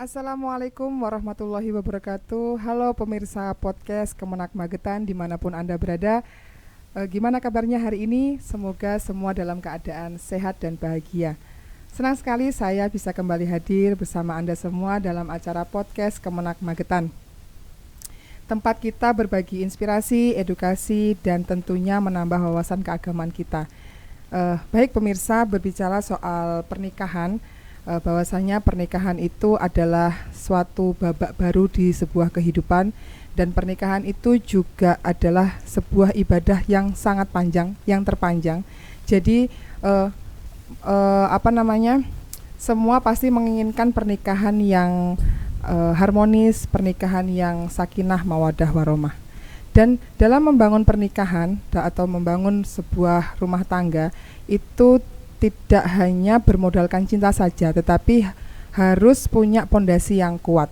Assalamualaikum warahmatullahi wabarakatuh. Halo pemirsa podcast Kemenak Magetan dimanapun Anda berada. Gimana kabarnya hari ini? Semoga semua dalam keadaan sehat dan bahagia. Senang sekali saya bisa kembali hadir bersama Anda semua dalam acara podcast Kemenak Magetan. Tempat kita berbagi inspirasi, edukasi, dan tentunya menambah wawasan keagamaan kita. Baik pemirsa, berbicara soal pernikahan, bahwasanya pernikahan itu adalah suatu babak baru di sebuah kehidupan, dan pernikahan itu juga adalah sebuah ibadah yang sangat panjang, yang terpanjang. Jadi semua pasti menginginkan pernikahan yang harmonis, pernikahan yang sakinah mawaddah warahmah. Dan dalam membangun pernikahan atau membangun sebuah rumah tangga itu tidak hanya bermodalkan cinta saja, tetapi harus punya pondasi yang kuat.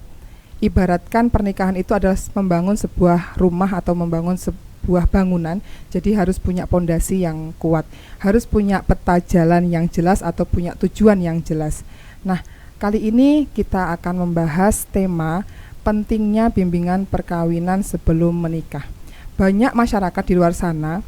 Ibaratkan pernikahan itu adalah membangun sebuah rumah atau membangun sebuah bangunan, jadi harus punya pondasi yang kuat, harus punya peta jalan yang jelas atau punya tujuan yang jelas. Nah, kali ini kita akan membahas tema pentingnya bimbingan perkawinan sebelum menikah. Banyak masyarakat di luar sana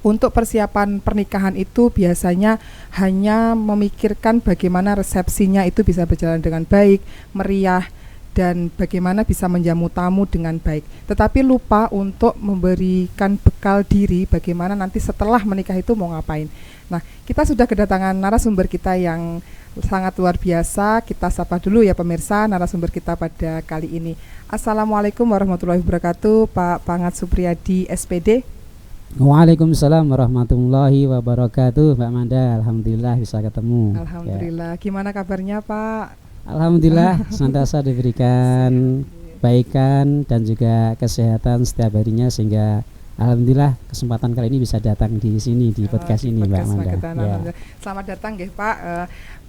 untuk persiapan pernikahan itu biasanya hanya memikirkan bagaimana resepsinya itu bisa berjalan dengan baik, meriah, dan bagaimana bisa menjamu tamu dengan baik. Tetapi lupa untuk memberikan bekal diri bagaimana nanti setelah menikah itu mau ngapain. Nah, kita sudah kedatangan narasumber kita yang sangat luar biasa. Kita sapa dulu ya pemirsa narasumber kita pada kali ini. Assalamualaikum warahmatullahi wabarakatuh, Pak Pangat Supriyadi SPD. Waalaikumsalam warahmatullahi wabarakatuh, Mbak Manda. Alhamdulillah bisa ketemu. Alhamdulillah. Ya. Gimana kabarnya, Pak? Alhamdulillah senantiasa diberikan kebaikan dan juga kesehatan setiap harinya, sehingga alhamdulillah kesempatan kali ini bisa datang di sini di podcast ini, Mbak Manda. Ya. Selamat datang nggih, Pak.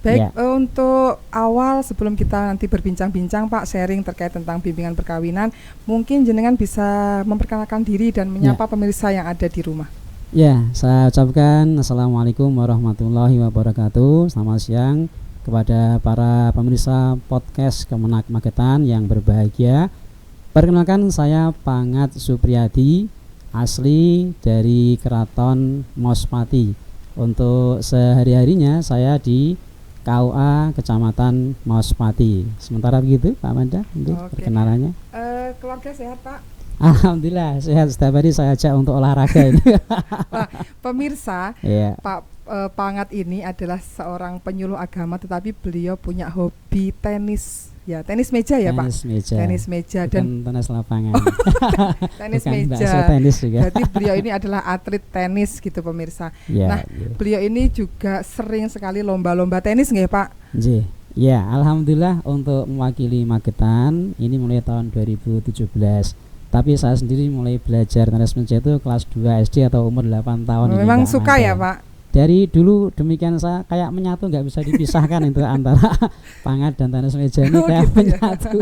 Baik, untuk awal sebelum kita nanti berbincang-bincang Pak, sharing terkait tentang bimbingan perkawinan, mungkin jenengan bisa memperkenalkan diri dan menyapa pemirsa yang ada di rumah. Ya, saya ucapkan Assalamualaikum warahmatullahi wabarakatuh. Selamat siang kepada para pemirsa podcast Kemenak Magetan yang berbahagia. Perkenalkan, saya Pangat Supriyadi, asli dari Keraton Mospati. Untuk sehari-harinya saya di KUA Kecamatan Mospati. Sementara begitu Pak Manda untuk perkenalannya. Keluarga sehat Pak? Alhamdulillah sehat, setiap hari saya ajak untuk olahraga ini. Nah, pemirsa, Pak Pangat ini adalah seorang penyuluh agama, tetapi beliau punya hobi tenis. Ya, tenis meja ya Pak? Tenis meja dan tenis lapangan. Tenis bukan meja. Tenis juga. Berarti beliau ini adalah atlet tenis gitu pemirsa. Beliau ini juga sering sekali lomba-lomba tenis nggih Pak? Ya, alhamdulillah untuk mewakili Magetan ini mulai tahun 2017. Tapi saya sendiri mulai belajar tenis meja itu kelas 2 SD atau umur 8 tahun. Memang suka ya Pak? Dari dulu demikian, saya kayak menyatu, nggak bisa dipisahkan itu antara Pangat dan tenis meja ini kayak gitu menyatu.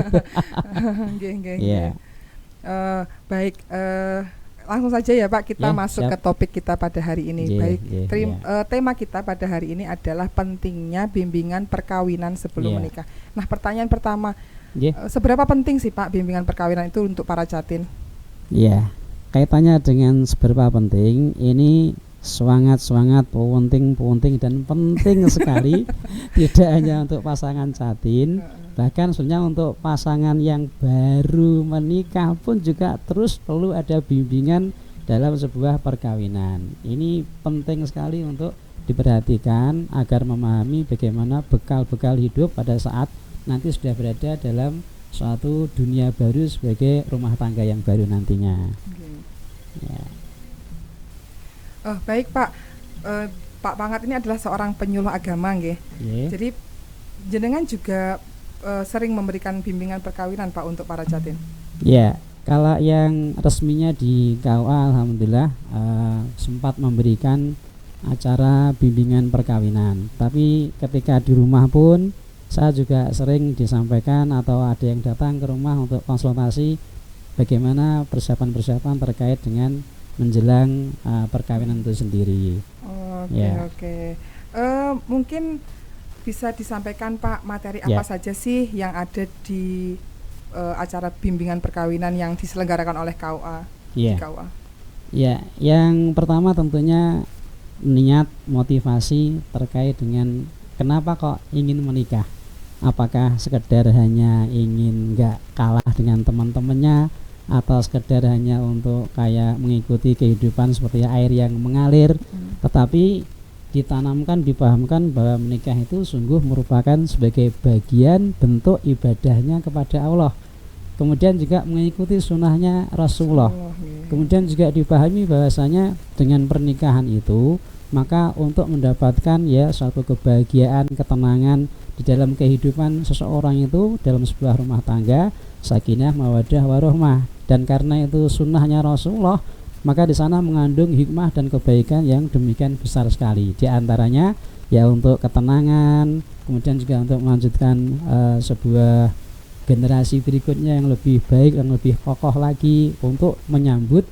Baik, langsung saja ya Pak kita masuk ke topik kita pada hari ini. Tema kita pada hari ini adalah pentingnya bimbingan perkawinan sebelum menikah. Nah, pertanyaan pertama, seberapa penting sih Pak bimbingan perkawinan itu untuk para catin? Kaitannya dengan seberapa penting ini semangat penting dan penting sekali. Tidak hanya untuk pasangan catin, bahkan sebenarnya untuk pasangan yang baru menikah pun juga terus perlu ada bimbingan dalam sebuah perkawinan. Ini penting sekali untuk diperhatikan agar memahami bagaimana bekal-bekal hidup pada saat nanti sudah berada dalam suatu dunia baru sebagai rumah tangga yang baru nantinya. Baik Pak, Pak Pangat ini adalah seorang penyuluh agama nggih. Jadi jenengan juga sering memberikan bimbingan perkawinan Pak untuk para catin. Kalau yang resminya di KUA alhamdulillah sempat memberikan acara bimbingan perkawinan. Tapi ketika di rumah pun saya juga sering disampaikan atau ada yang datang ke rumah untuk konsultasi bagaimana persiapan-persiapan terkait dengan menjelang perkawinan itu sendiri. Oke. Mungkin bisa disampaikan Pak, materi Ya. apa saja sih yang ada di acara bimbingan perkawinan yang diselenggarakan oleh KUA? Di Ya. KUA. Ya, yang pertama tentunya niat motivasi terkait dengan kenapa kok ingin menikah. Apakah sekedar hanya ingin nggak kalah dengan teman-temannya, atau sekedar hanya untuk kayak mengikuti kehidupan seperti air yang mengalir, tetapi ditanamkan, dipahamkan bahwa menikah itu sungguh merupakan sebagai bagian bentuk ibadahnya kepada Allah. Kemudian juga mengikuti sunnahnya Rasulullah. Kemudian juga dipahami bahwasanya dengan pernikahan itu maka untuk mendapatkan ya suatu kebahagiaan, ketenangan di dalam kehidupan seseorang itu dalam sebuah rumah tangga, sakinah, mawaddah, warahmah. Dan karena itu sunnahnya Rasulullah, maka di sana mengandung hikmah dan kebaikan yang demikian besar sekali. Di antaranya ya untuk ketenangan, kemudian juga untuk melanjutkan sebuah generasi berikutnya yang lebih baik dan lebih kokoh lagi untuk menyambut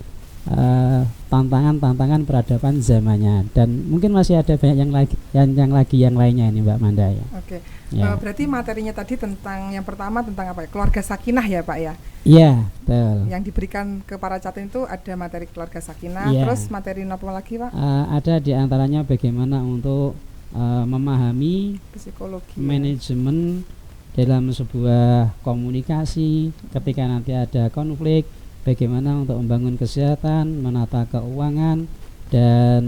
tantangan-tantangan peradaban zamannya. Dan mungkin masih ada banyak yang lainnya ini Mbak Manda ya. Oke. Ya. Berarti materinya tadi tentang yang pertama tentang apa ya? Keluarga sakinah ya Pak ya. Iya, betul. Yang diberikan ke para catin itu ada materi keluarga sakinah, Iya. terus materi apa lagi Pak? Ada di antaranya bagaimana untuk memahami Psikologi. manajemen dalam sebuah komunikasi ketika nanti ada konflik, bagaimana untuk membangun kesehatan, menata keuangan, dan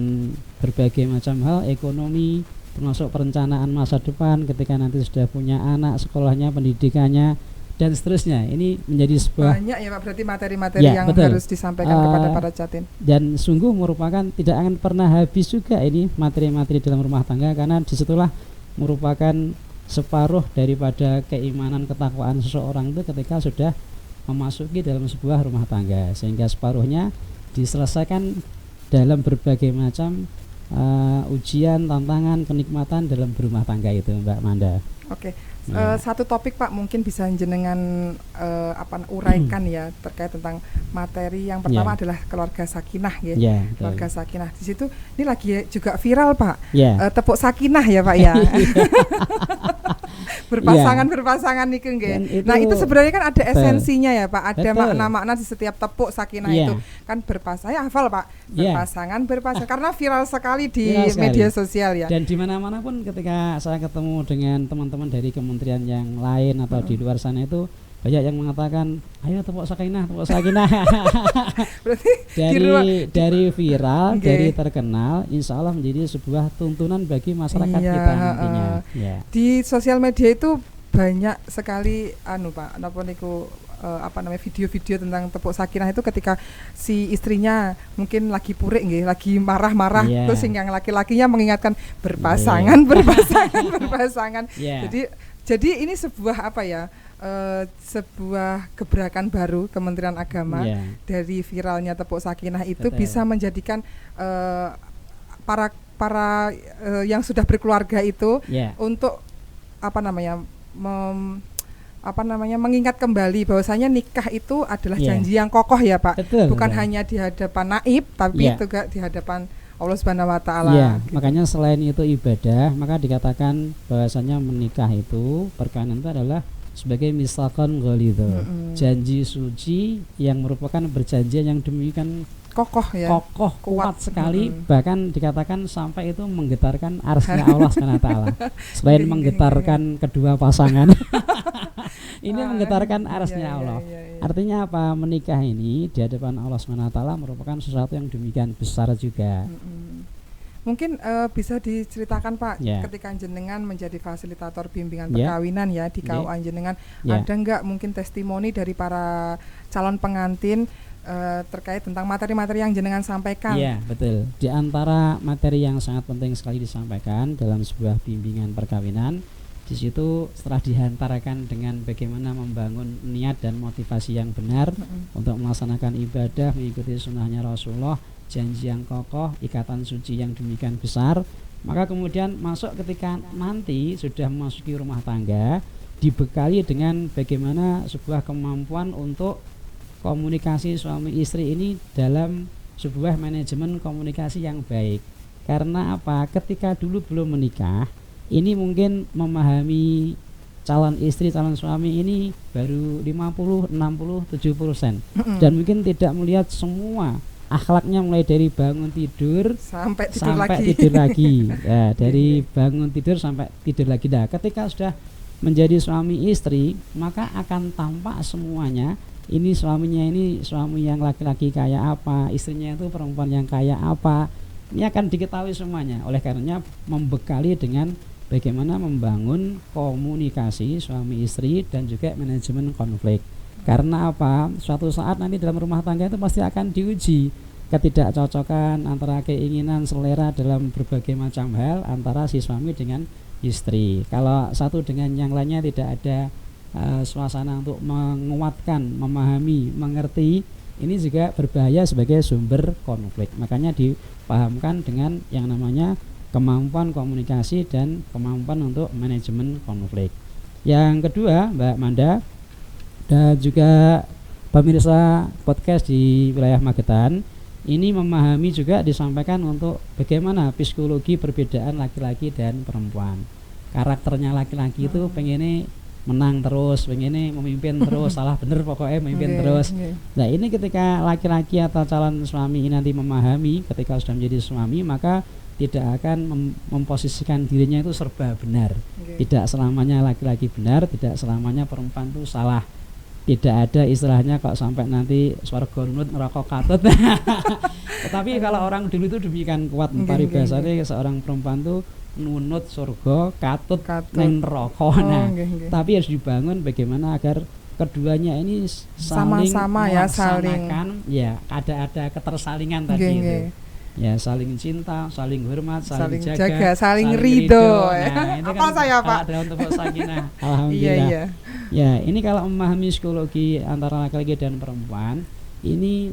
berbagai macam hal ekonomi, termasuk perencanaan masa depan ketika nanti sudah punya anak, sekolahnya, pendidikannya, dan seterusnya. Ini menjadi sebuah banyak ya Pak, berarti materi-materi Ya, yang betul. harus disampaikan kepada para catin. Dan sungguh merupakan tidak akan pernah habis juga ini materi-materi dalam rumah tangga, karena disitulah merupakan separuh daripada keimanan ketakwaan seseorang itu ketika sudah memasuki dalam sebuah rumah tangga, sehingga separuhnya diselesaikan dalam berbagai macam ujian, tantangan, kenikmatan dalam berumah tangga itu Mbak Manda. Oke. Ya. Satu topik Pak mungkin bisa jenengan uraikan ya terkait tentang materi yang pertama adalah keluarga sakinah ya. Ya, Keluarga sakinah. Di situ ini lagi juga viral Pak. Ya. Tepuk sakinah ya Pak ya. Berpasangan nih nggih. Nah, itu sebenarnya kan ada esensinya ya Pak. Ada makna-makna di setiap tepuk sakinah itu. Kan saya hafal Pak. Berpasangan karena viral sekali di media sosial ya. Dan di mana-mana pun ketika saya ketemu dengan teman-teman dari kementerian yang lain atau di luar sana itu banyak yang mengatakan ayo tepuk sakinah. Berarti dari viral, dari terkenal, insya Allah menjadi sebuah tuntunan bagi masyarakat kita nantinya. Di sosial media itu banyak sekali Pak, video-video tentang tepuk sakinah itu ketika si istrinya mungkin lagi purik nggih, lagi marah-marah, terus yang laki-lakinya mengingatkan berpasangan. Jadi ini sebuah sebuah gebrakan baru Kementerian Agama dari viralnya tepuk sakinah itu. Betul. Bisa menjadikan para yang sudah berkeluarga itu untuk mengingat kembali bahwasanya nikah itu adalah janji yang kokoh ya Pak. Betul, bukan hanya di hadapan naib tapi juga di hadapan Allah Subhanahu wa taala. Gitu. Makanya selain itu ibadah, maka dikatakan bahwasanya menikah itu, perkawinan itu adalah sebagai misaqan ghalidha, janji suci yang merupakan perjanjian yang demikian kokoh kuat sekali, bahkan dikatakan sampai itu menggetarkan arsy-Nya Allah SWT. Selain menggetarkan kedua pasangan, ini menggetarkan arsy-Nya Allah. Artinya apa? Menikah ini di hadapan Allah SWT merupakan sesuatu yang demikian besar juga. Mungkin bisa diceritakan Pak, ketika jenengan menjadi fasilitator bimbingan perkawinan ya di KUA jenengan, ada nggak mungkin testimoni dari para calon pengantin terkait tentang materi-materi yang jenengan sampaikan? Iya, betul. Di antara materi yang sangat penting sekali disampaikan dalam sebuah bimbingan perkawinan, di situ setelah dihantarkan dengan bagaimana membangun niat dan motivasi yang benar untuk melaksanakan ibadah, mengikuti sunnahnya Rasulullah, janji yang kokoh, ikatan suci yang demikian besar, maka kemudian masuk ketika nanti sudah memasuki rumah tangga, dibekali dengan bagaimana sebuah kemampuan untuk komunikasi suami istri ini dalam sebuah manajemen komunikasi yang baik. Karena apa? Ketika dulu belum menikah, ini mungkin memahami calon istri, calon suami ini baru 50, 60, 70%. Dan mungkin tidak melihat semua akhlaknya mulai dari bangun tidur sampai tidur lagi. Ya, dari bangun tidur sampai tidur lagi. Nah, ketika sudah menjadi suami istri, maka akan tampak semuanya. Ini suaminya ini suami yang laki-laki kayak apa, istrinya itu perempuan yang kayak apa. Ini akan diketahui semuanya. Oleh karenanya membekali dengan bagaimana membangun komunikasi suami istri dan juga manajemen konflik. Karena apa? Suatu saat nanti dalam rumah tangga itu pasti akan diuji ketidakcocokan antara keinginan selera dalam berbagai macam hal antara si suami dengan istri. Kalau satu dengan yang lainnya tidak ada suasana untuk menguatkan, memahami, mengerti, ini juga berbahaya sebagai sumber konflik. Makanya dipahamkan dengan yang namanya kemampuan komunikasi dan kemampuan untuk manajemen konflik. Yang kedua, Mbak Manda dan juga pemirsa podcast di wilayah Magetan, ini memahami juga disampaikan untuk bagaimana psikologi perbedaan laki-laki dan perempuan. Karakternya laki-laki itu pengennya menang terus, pengennya memimpin terus, salah bener pokoknya memimpin terus. Nah, ini ketika laki-laki atau calon suami ini nanti memahami ketika sudah menjadi suami, maka tidak akan memposisikan dirinya itu serba benar. Tidak selamanya laki-laki benar, tidak selamanya perempuan itu salah. Tidak ada istilahnya kok sampai nanti swarga nunut neraka katut. Tetapi kalau orang dulu itu demikian kuat paribasane seorang perempuan itu nunut surga, katut neng neraka. Nah, tapi harus dibangun bagaimana agar keduanya ini sama-sama ya saling ya ada ketersalingan tadi itu. Ya, saling cinta, saling hormat, saling jaga, saling ridho. Nah, itu apa kan saya Pak? Dalam bentuk sakinah. Alhamdulillah. Iya. Ya, ini kalau memahami psikologi antara laki-laki dan perempuan, ini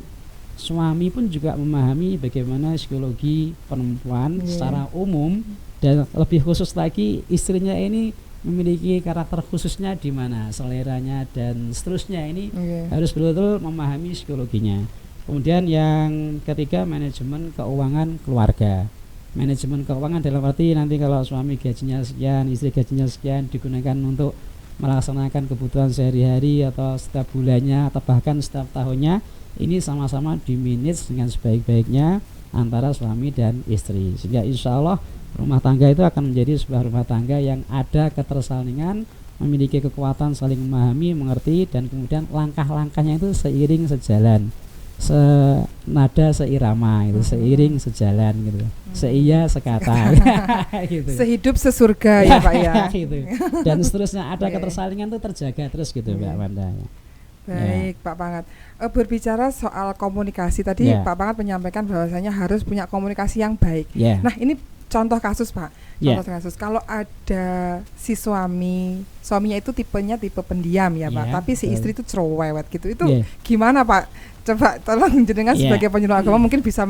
suami pun juga memahami bagaimana psikologi perempuan secara umum, dan lebih khusus lagi istrinya ini memiliki karakter khususnya di mana, seleranya dan seterusnya. Ini harus betul-betul memahami psikologinya. Kemudian yang ketiga, manajemen keuangan keluarga. Manajemen keuangan dalam arti nanti kalau suami gajinya sekian, istri gajinya sekian, digunakan untuk melaksanakan kebutuhan sehari-hari atau setiap bulannya atau bahkan setiap tahunnya, ini sama-sama dimanage dengan sebaik-baiknya antara suami dan istri, sehingga insya Allah rumah tangga itu akan menjadi sebuah rumah tangga yang ada ketersalingan, memiliki kekuatan saling memahami, mengerti, dan kemudian langkah-langkahnya itu seiring sejalan, senada seirama itu, seiring sejalan gitu, seia sekata gitu. Sehidup sesurga ya Pak ya. Gitu. Dan seterusnya ada ketersalingan itu terjaga terus gitu Mbak Wanda. Baik Pak Pangat. Berbicara soal komunikasi tadi Pak Pangat menyampaikan bahwasanya harus punya komunikasi yang baik. Nah, ini contoh kasus Pak. Contoh kasus kalau ada si suaminya itu tipenya tipe pendiam ya Pak, tapi si istri itu cerewet gitu. Itu gimana Pak? Coba tolong jenengan sebagai penyuluh agama mungkin bisa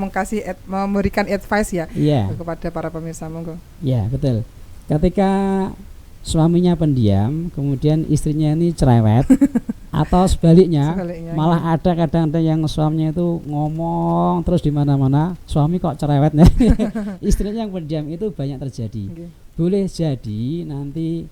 memberikan advice ya kepada para pemirsa, monggo. Ya, betul. Ketika suaminya pendiam, kemudian istrinya ini cerewet atau sebaliknya, malah ada kadang-kadang yang suaminya itu ngomong terus di mana-mana, suami kok cerewet nih. Istrinya yang pendiam itu banyak terjadi. Boleh jadi nanti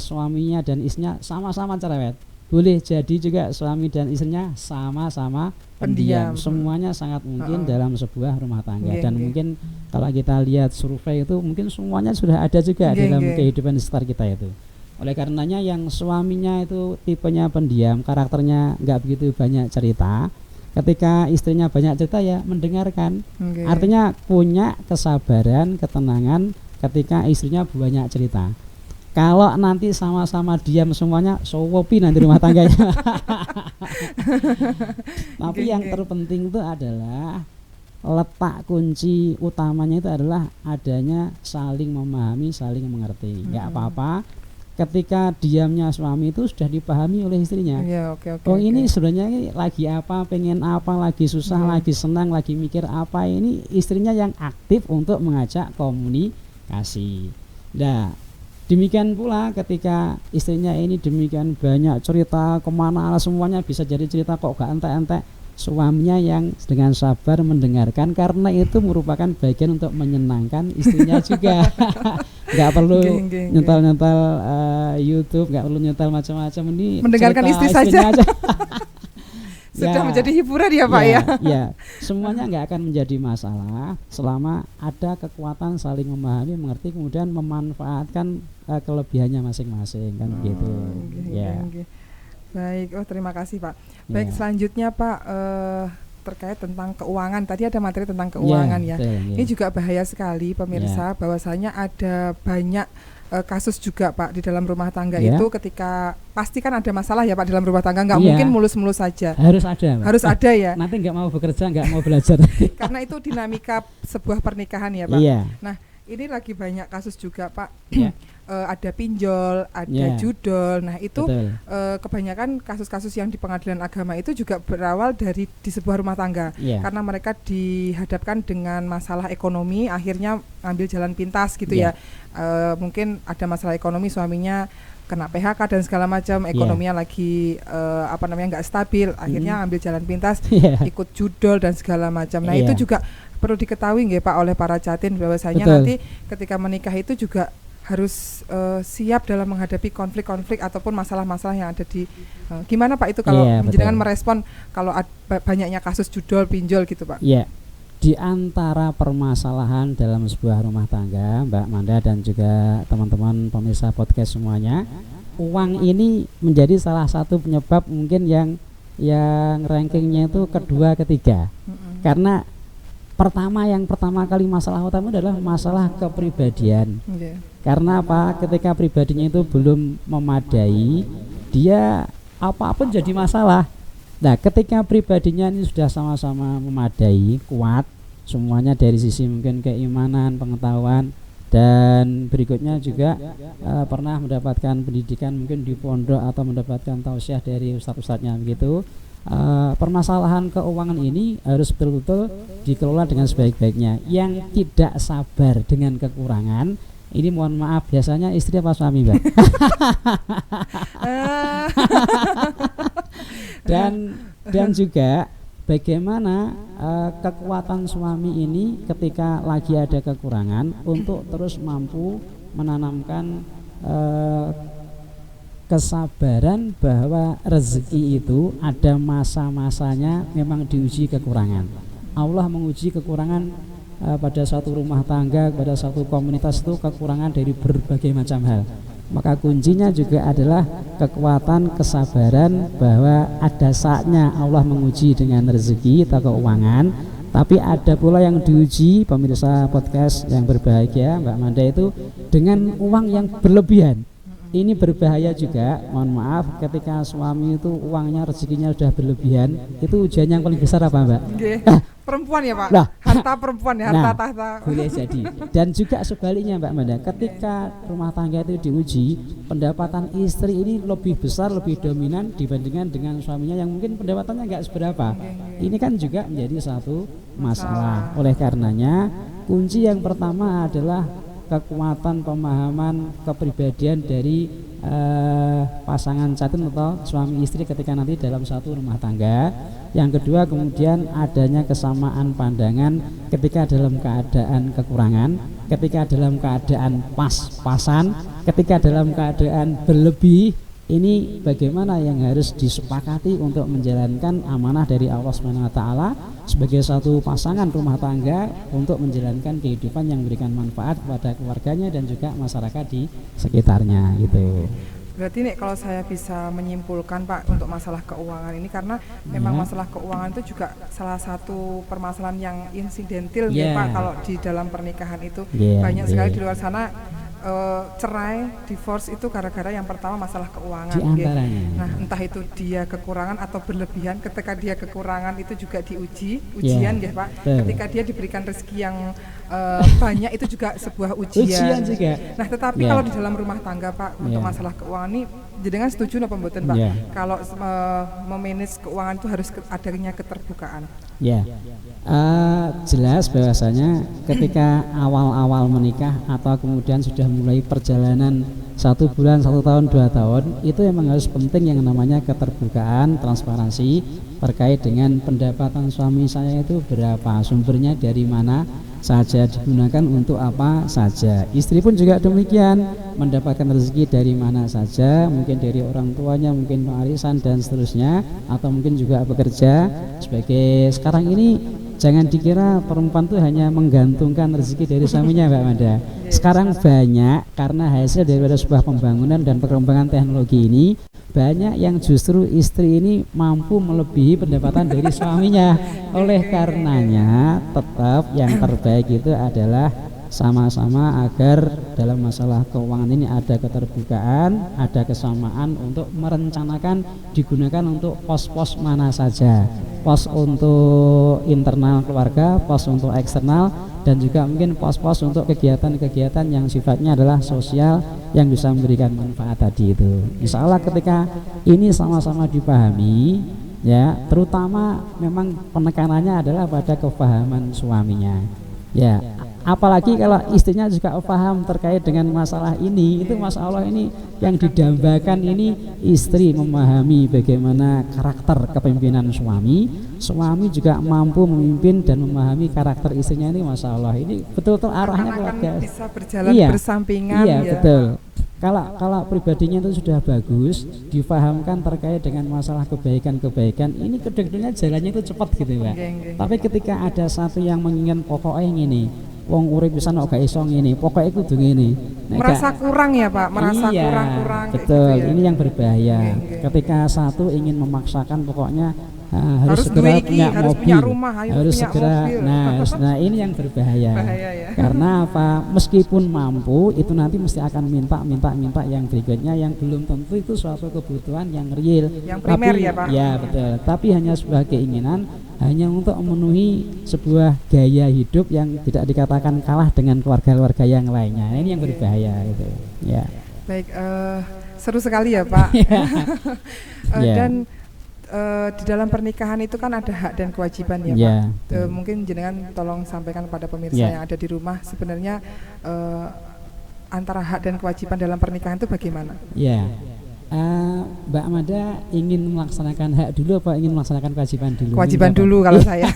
suaminya dan istrinya sama-sama cerewet. Boleh jadi juga suami dan istrinya sama-sama pendiam. Semuanya sangat mungkin dalam sebuah rumah tangga. Dan mungkin kalau kita lihat survei itu mungkin semuanya sudah ada juga dalam kehidupan sekitar kita itu. Oleh karenanya yang suaminya itu tipenya pendiam, karakternya nggak begitu banyak cerita, ketika istrinya banyak cerita ya mendengarkan. Artinya punya kesabaran, ketenangan ketika istrinya banyak cerita. Kalau nanti sama-sama diam semuanya, sowopi nanti rumah tangganya. Tapi yang terpenting itu adalah letak kunci utamanya itu adalah adanya saling memahami, saling mengerti. Nggak apa-apa ketika diamnya suami itu sudah dipahami oleh istrinya. Ini sebenarnya ini lagi apa, pengen apa, lagi susah, lagi senang, lagi mikir apa. Ini istrinya yang aktif untuk mengajak komunikasi. Nah, demikian pula ketika istrinya ini demikian banyak cerita kemana semuanya bisa jadi cerita kok gak entek-entek, suaminya yang dengan sabar mendengarkan, karena itu merupakan bagian untuk menyenangkan istrinya juga. Nggak perlu nyetel-nyetel YouTube, nggak perlu nyetel macam-macam, ini mendengarkan istri saja sudah menjadi hiburan ya Pak ya. Ya, semuanya nggak akan menjadi masalah selama ada kekuatan saling memahami, mengerti, kemudian memanfaatkan kelebihannya masing-masing kan gitu. Baik, terima kasih Pak. Baik, selanjutnya Pak, terkait tentang keuangan. Tadi ada materi tentang keuangan ya. Ini juga bahaya sekali pemirsa, bahwasanya ada banyak kasus juga Pak di dalam rumah tangga itu, ketika pasti kan ada masalah ya Pak dalam rumah tangga, nggak mungkin mulus-mulus saja. Harus ada Pak. Harus ada ya. Nanti nggak mau bekerja, nggak mau belajar. Karena itu dinamika sebuah pernikahan ya Pak. Nah, ini lagi banyak kasus juga Pak. Ada pinjol, ada judol. Nah itu kebanyakan kasus-kasus yang di pengadilan agama itu juga berawal dari di sebuah rumah tangga, karena mereka dihadapkan dengan masalah ekonomi, akhirnya ngambil jalan pintas gitu ya. Mungkin ada masalah ekonomi, suaminya kena PHK dan segala macam, ekonominya lagi nggak stabil, akhirnya ambil jalan pintas, ikut judol dan segala macam. Nah itu juga perlu diketahui nggih Pak oleh para catin, bahwasanya nanti ketika menikah itu juga harus siap dalam menghadapi konflik-konflik ataupun masalah-masalah yang ada di gimana Pak itu kalau jenengan merespon kalau banyaknya kasus judol, pinjol gitu Pak? Di antara permasalahan dalam sebuah rumah tangga, Mbak Manda dan juga teman-teman pemirsa podcast semuanya, uang ini menjadi salah satu penyebab mungkin yang rankingnya itu kedua, ketiga. Karena yang pertama kali masalah utama adalah masalah kepribadian. Karena apa? Ketika pribadinya itu belum memadai, dia apapun jadi masalah. Nah, ketika pribadinya ini sudah sama-sama memadai, kuat, semuanya dari sisi mungkin keimanan, pengetahuan, dan berikutnya juga pernah mendapatkan pendidikan mungkin di pondok atau mendapatkan tausiah dari ustadz-ustadznya begitu. Permasalahan keuangan ini harus betul-betul dikelola dengan sebaik-baiknya. Yang tidak sabar dengan kekurangan, ini mohon maaf, biasanya istri apa suami Mbak? dan juga bagaimana kekuatan suami ini ketika lagi ada kekurangan untuk terus mampu menanamkan kesabaran bahwa rezeki itu ada masa-masanya memang diuji kekurangan. Allah menguji kekurangan pada suatu rumah tangga, pada suatu komunitas itu kekurangan dari berbagai macam hal. Maka kuncinya juga adalah kekuatan kesabaran bahwa ada saatnya Allah menguji dengan rezeki atau keuangan, tapi ada pula yang diuji pemirsa podcast yang berbahagia Mbak Manda itu dengan uang yang berlebihan. Ini berbahaya juga, mohon maaf, ketika suami itu uangnya rezekinya sudah berlebihan, itu ujian yang paling besar apa Mbak? Perempuan ya Pak? Harta perempuan ya, harta tahta. Boleh jadi. Dan juga sebaliknya Mbak Manda, ketika rumah tangga itu diuji, pendapatan istri ini lebih besar, lebih dominan dibandingkan dengan suaminya yang mungkin pendapatannya nggak seberapa. Ini kan juga menjadi satu masalah. Oleh karenanya, kunci yang pertama adalah kekuatan pemahaman kepribadian dari pasangan catin atau suami istri ketika nanti dalam satu rumah tangga. Yang kedua, kemudian adanya kesamaan pandangan ketika dalam keadaan kekurangan, ketika dalam keadaan pas-pasan, ketika dalam keadaan berlebih. Ini bagaimana yang harus disepakati untuk menjalankan amanah dari Allah Subhanahu wa taala sebagai satu pasangan rumah tangga untuk menjalankan kehidupan yang memberikan manfaat kepada keluarganya dan juga masyarakat di sekitarnya gitu. Berarti nih kalau saya bisa menyimpulkan Pak untuk masalah keuangan ini, karena memang masalah keuangan itu juga salah satu permasalahan yang insidentil ya Pak, kalau di dalam pernikahan itu banyak sekali di luar sana cerai, divorce itu gara-gara yang pertama masalah keuangan. Nah, entah itu dia kekurangan atau berlebihan. Ketika dia kekurangan itu juga ujian ya Pak. Ketika dia diberikan rezeki yang banyak itu juga sebuah ujian juga. Nah, tetapi kalau di dalam rumah tangga Pak untuk masalah keuangan ini jenengan setuju napa mboten, Pak? Ya. Kalau memanage keuangan itu harus adanya keterbukaan. Ya, jelas bahwasanya ketika awal-awal menikah atau kemudian sudah mulai perjalanan 1 bulan, 1 tahun, 2 tahun, itu memang harus penting yang namanya keterbukaan, transparansi terkait dengan pendapatan suami saya itu berapa, sumbernya dari mana saja, digunakan untuk apa saja. Istri pun juga demikian, mendapatkan rezeki dari mana saja, mungkin dari orang tuanya, mungkin warisan dan seterusnya, atau mungkin juga bekerja sebagai sekarang ini. Jangan dikira perempuan itu hanya menggantungkan rezeki dari suaminya, Mbak Manda. Sekarang banyak karena hasil daripada sebuah pembangunan dan perkembangan teknologi ini, banyak yang justru istri ini mampu melebihi pendapatan dari suaminya. Oleh karenanya tetap yang terbaik itu adalah sama-sama agar dalam masalah keuangan ini ada keterbukaan, ada kesamaan untuk merencanakan digunakan untuk pos-pos mana saja. Pos untuk internal keluarga, pos untuk eksternal, dan juga mungkin pos-pos untuk kegiatan-kegiatan yang sifatnya adalah sosial yang bisa memberikan manfaat tadi itu. Insya Allah ketika ini sama-sama dipahami, ya, terutama memang penekanannya adalah pada kepahaman suaminya. Ya, apalagi kalau istrinya juga paham terkait dengan masalah ini, itu Masya Allah ini yang didambakan ini istri memahami bagaimana karakter kepemimpinan suami, suami juga mampu memimpin dan memahami karakter istrinya ini, Masya Allah ini betul-betul arahnya keluarga bisa berjalan bersampingan. Iya, ya. betul. Kalau pribadinya itu sudah bagus, difahamkan terkait dengan masalah kebaikan-kebaikan, ini kedua-duanya jalannya itu cepat gitu, Pak. Tapi ketika ada satu yang menginginkan pokoknya ini, wong urip pisan kok gak iso ngene, pokoke kudu ngene. Merasa kurang ya, Pak, merasa iya, kurang-kurang. Betul, gitu ya. ini yang berbahaya. Ketika satu ingin memaksakan pokoknya harus segera punya harus mobil, punya rumah, harus punya segera. mobil. Nah ini yang berbahaya. Bahaya, ya. Karena apa? Meskipun mampu, itu nanti mesti akan minta yang berikutnya yang belum tentu itu suatu kebutuhan yang real. Yang primer tapi, ya, Pak. Ya betul. Tapi hanya sebuah keinginan, hanya untuk memenuhi sebuah gaya hidup yang tidak dikatakan kalah dengan keluarga-keluarga yang lainnya. Nah, ini yang berbahaya gitu. Ya. Baik, seru sekali ya, Pak. Dan di dalam pernikahan itu kan ada hak dan kewajiban ya, Pak. Mungkin jenengan tolong sampaikan kepada pemirsa yang ada di rumah sebenarnya antara hak dan kewajiban dalam pernikahan itu bagaimana? Ya, Mbak Mada ingin melaksanakan hak dulu apa ingin melaksanakan kewajiban dulu? Kewajiban dulu kalau saya.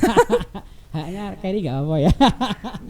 Haknya kayaknya nggak apa ya.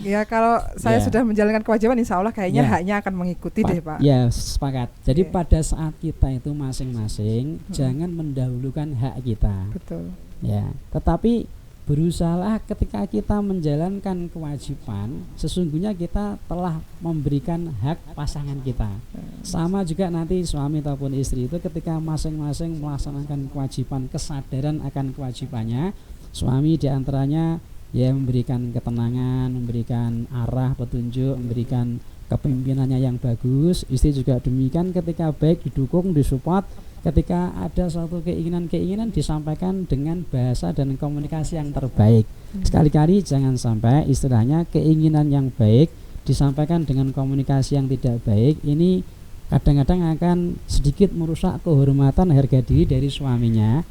Ya kalau saya sudah menjalankan kewajiban, insya Allah kayaknya haknya akan mengikuti deh, Pak. Ya, sepakat. Jadi pada saat kita itu masing-masing jangan mendahulukan hak kita. Betul. Ya, tetapi berusahalah ketika kita menjalankan kewajiban, sesungguhnya kita telah memberikan hak pasangan kita. Sama juga nanti suami ataupun istri itu ketika masing-masing melaksanakan kewajiban, kesadaran akan kewajibannya, suami diantaranya ya memberikan ketenangan, memberikan arah, petunjuk, memberikan kepemimpinannya yang bagus. Istri juga demikian, ketika baik didukung, disupport. Ketika ada suatu keinginan disampaikan dengan bahasa dan komunikasi yang terbaik. Sekali-kali jangan sampai istilahnya keinginan yang baik disampaikan dengan komunikasi yang tidak baik. Ini kadang-kadang akan sedikit merusak kehormatan harga diri dari suaminya.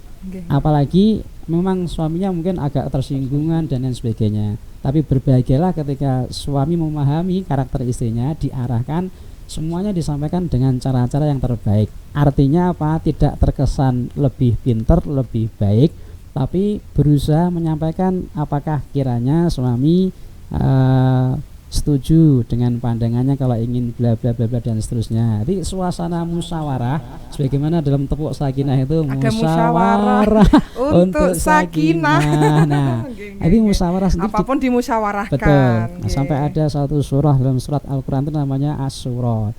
Apalagi memang suaminya mungkin agak tersinggungan dan lain sebagainya. Tapi berbahagialah ketika suami memahami karakter istrinya, diarahkan, semuanya disampaikan dengan cara-cara yang terbaik. Artinya apa? Tidak terkesan lebih pintar, lebih baik, tapi berusaha menyampaikan apakah kiranya suami setuju dengan pandangannya kalau ingin bla bla bla bla dan seterusnya. Jadi suasana musyawarah sebagaimana dalam tepuk sakinah itu musyawarah untuk sakinah. Nah, ini musyawarah sendiri apapun dimusyawarahkan. Betul. Nah, sampai ada satu surah dalam surat Al-Qur'an itu namanya Asy-Syura.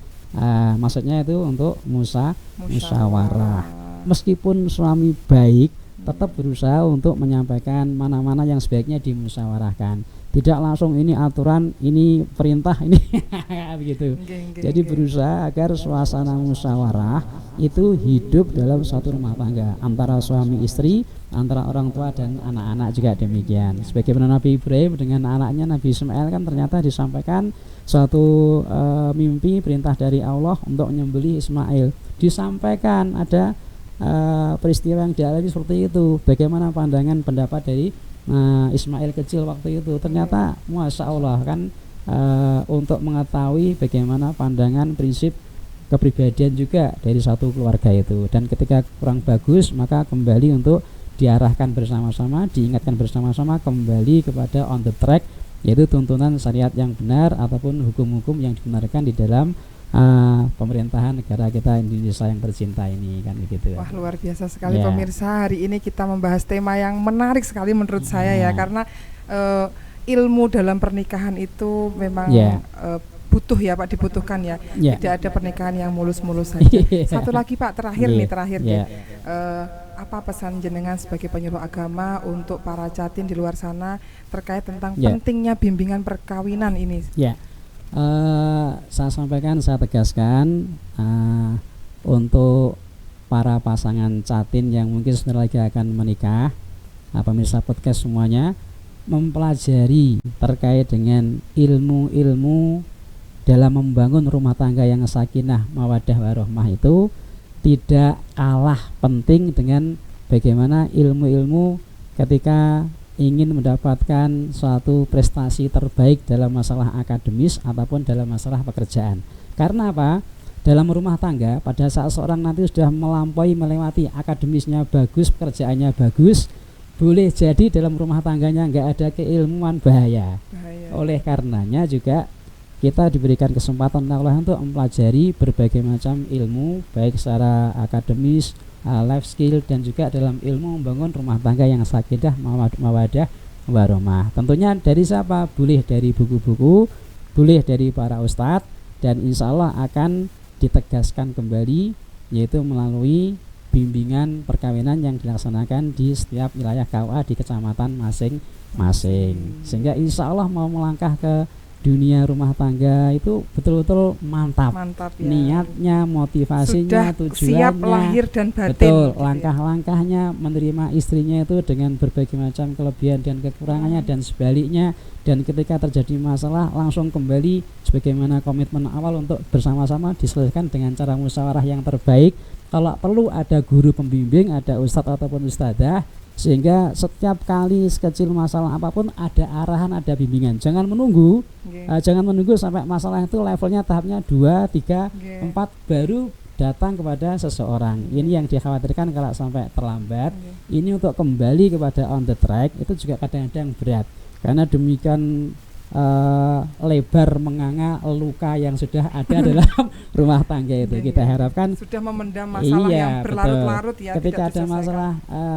Maksudnya itu untuk musyawarah. Meskipun suami baik, tetap berusaha untuk menyampaikan mana-mana yang sebaiknya dimusyawarahkan. Tidak langsung ini aturan, ini perintah, ini begitu. Jadi berusaha agar suasana musyawarah itu hidup dalam satu rumah tangga antara suami istri antara orang tua dan anak-anak juga demikian. Sebagaimana Nabi Ibrahim dengan anaknya Nabi Ismail kan ternyata disampaikan suatu mimpi perintah dari Allah untuk menyembelih Ismail. Disampaikan ada peristiwa yang dialami seperti itu. Bagaimana pandangan pendapat dari Ismail kecil waktu itu? Ternyata Masya Allah kan untuk mengetahui bagaimana pandangan prinsip kepribadian juga dari satu keluarga itu. Dan ketika kurang bagus maka kembali untuk diarahkan bersama-sama, diingatkan bersama-sama kembali kepada on the track, yaitu tuntunan syariat yang benar ataupun hukum-hukum yang dibenarkan di dalam pemerintahan negara kita Indonesia yang tercinta ini, kan begitu. Wah, luar biasa sekali pemirsa. Hari ini kita membahas tema yang menarik sekali menurut saya ya, karena ilmu dalam pernikahan itu memang butuh ya Pak, dibutuhkan ya. Tidak ada pernikahan yang mulus-mulus saja. Satu lagi Pak, terakhir apa pesan jenengan sebagai penyuluh agama untuk para catin di luar sana terkait tentang pentingnya bimbingan perkawinan ini? Saya sampaikan, saya tegaskan untuk para pasangan catin yang mungkin sebentar lagi akan menikah, pemirsa podcast semuanya, mempelajari terkait dengan ilmu-ilmu dalam membangun rumah tangga yang sakinah mawaddah warahmah itu tidak kalah penting dengan bagaimana ilmu-ilmu ketika ingin mendapatkan suatu prestasi terbaik dalam masalah akademis ataupun dalam masalah pekerjaan. Karena apa? Dalam rumah tangga pada saat seorang nanti sudah melewati akademisnya bagus, pekerjaannya bagus, boleh jadi dalam rumah tangganya nggak ada keilmuan, bahaya. Oleh karenanya juga kita diberikan kesempatan Allah untuk mempelajari berbagai macam ilmu, baik secara akademis, life skill, dan juga dalam ilmu membangun rumah tangga yang sakinah mawaddah warahmah. Tentunya dari siapa? Boleh dari buku-buku, boleh dari para ustadz, dan insya Allah akan ditegaskan kembali, yaitu melalui bimbingan perkawinan yang dilaksanakan di setiap wilayah KUA di kecamatan masing-masing. Sehingga insya Allah mau melangkah ke dunia rumah tangga itu betul-betul mantap ya. Niatnya, motivasinya, sudah tujuannya siap lahir dan batin. Betul, langkah-langkahnya menerima istrinya itu dengan berbagai macam kelebihan dan kekurangannya dan sebaliknya. Dan ketika terjadi masalah langsung kembali sebagaimana komitmen awal untuk bersama-sama diselesaikan dengan cara musyawarah yang terbaik. Kalau perlu ada guru pembimbing, ada ustadz ataupun ustadzah, sehingga setiap kali sekecil masalah apapun ada arahan, ada bimbingan. Jangan menunggu, jangan menunggu sampai masalah itu levelnya tahapnya 2, 3, 4 baru datang kepada seseorang. Ini yang dikhawatirkan kalau sampai terlambat. Ini untuk kembali kepada on the track itu juga kadang-kadang berat, karena demikian lebar menganga luka yang sudah ada dalam rumah tangga itu. Kita harapkan sudah memendam masalah yang berlarut-larut ya. Ketika ada masalah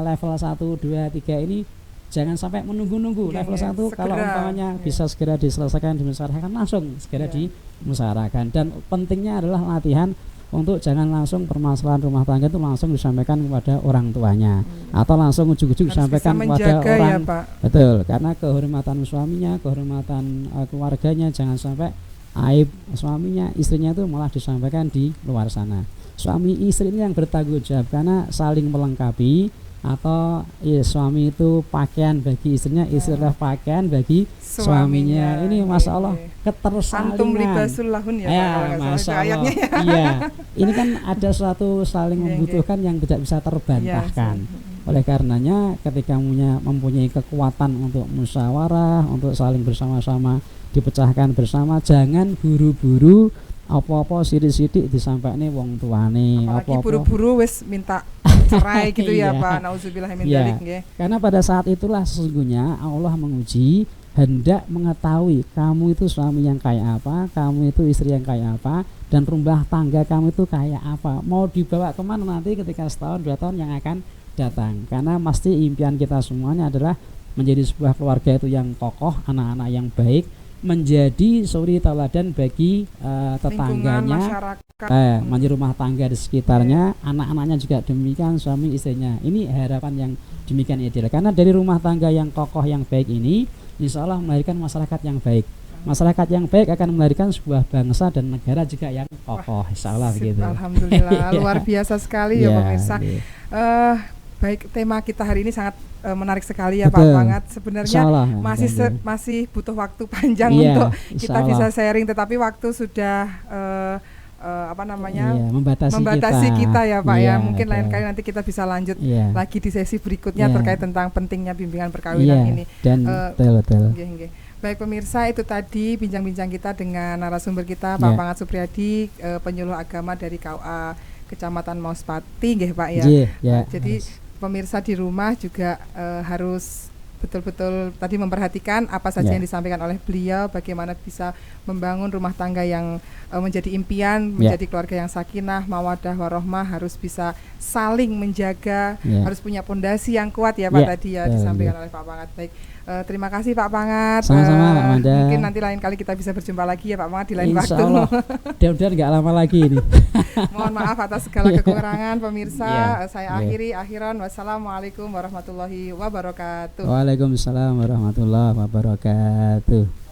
level 1, 2, 3 ini jangan sampai menunggu-nunggu. Level 1 kalau umpamanya bisa segera diselesaikan, dimusyawarahkan, langsung segera dimusyawarahkan. Dan pentingnya adalah latihan untuk jangan langsung permasalahan rumah tangga itu langsung disampaikan kepada orang tuanya atau langsung ujuk-ujuk disampaikan kepada orang. Ya, Pak. Betul, karena kehormatan suaminya, kehormatan keluarganya, jangan sampai aib suaminya, istrinya itu malah disampaikan di luar sana. Suami istri ini yang bertanggung jawab, karena saling melengkapi. Atau suami itu pakaian bagi istrinya, istri adalah pakaian bagi suaminya. Ini Masya Allah ketersalingan. Antum libasul lahun ya, Masya Allah. Iya, ini kan ada suatu saling membutuhkan yang tidak bisa terbantahkan. Oleh karenanya ketika mempunyai kekuatan untuk musyawarah, untuk saling bersama-sama dipecahkan bersama, jangan buru-buru apa-apa sidik-sidik disampaikan wong tuane, apalagi buru-buru wis minta cerai gitu ya Pak. Nauzubillah min dzalik nggih. Karena pada saat itulah sesungguhnya Allah menguji, hendak mengetahui kamu itu suami yang kayak apa, kamu itu istri yang kayak apa, dan rumah tangga kamu itu kayak apa. Mau dibawa kemana nanti ketika setahun 2 tahun yang akan datang. Karena pasti impian kita semuanya adalah menjadi sebuah keluarga itu yang kokoh, anak-anak yang baik, menjadi suri tauladan bagi tetangganya, menjadi rumah tangga di sekitarnya, anak-anaknya juga demikian, suami istrinya. Ini harapan yang demikian ideal. Karena dari rumah tangga yang kokoh yang baik ini, insya Allah melahirkan masyarakat yang baik. Masyarakat yang baik akan melahirkan sebuah bangsa dan negara juga yang kokoh. Insya Allah begitu. Alhamdulillah, luar biasa sekali ya pemirsa. Baik, tema kita hari ini sangat menarik sekali ya Pak Betul. Pangat. Sebenarnya Insyaallah, masih butuh waktu panjang Iya, untuk kita insyaallah. bisa sharing, tetapi waktu sudah membatasi kita ya Pak Iya, ya. Mungkin betul. lain kali nanti kita bisa lanjut Iya. lagi di sesi berikutnya Iya. terkait tentang pentingnya bimbingan perkawinan Iya, ini. dan betul. Nggih, nggih. Baik pemirsa, itu tadi bincang-bincang kita dengan narasumber kita Pak Iya. Pangat Supriyadi, penyuluh agama dari KUA Kecamatan Mauspati, nggih Pak ya. Nggih, ya. Jadi pemirsa di rumah juga harus betul-betul tadi memperhatikan apa saja Ya. yang disampaikan oleh beliau, bagaimana bisa membangun rumah tangga yang menjadi impian, Ya. menjadi keluarga yang sakinah, mawaddah, warohmah, harus bisa saling menjaga, Ya. harus punya pondasi yang kuat ya Pak Ya, tadi ya betul, disampaikan ya. oleh Pak Pangat. Baik, terima kasih Pak Pangat. Sama-sama, Pak Manda. Mungkin nanti lain kali kita bisa berjumpa lagi ya Pak Pangat di lain waktu. Insyaallah. Mudah-mudahan nggak lama lagi ini. Mohon maaf atas segala Ya. kekurangan pemirsa. Ya. Saya Ya. akhiri akhiran. Wassalamualaikum warahmatullahi wabarakatuh. Waalaikumsalam warahmatullahi wabarakatuh.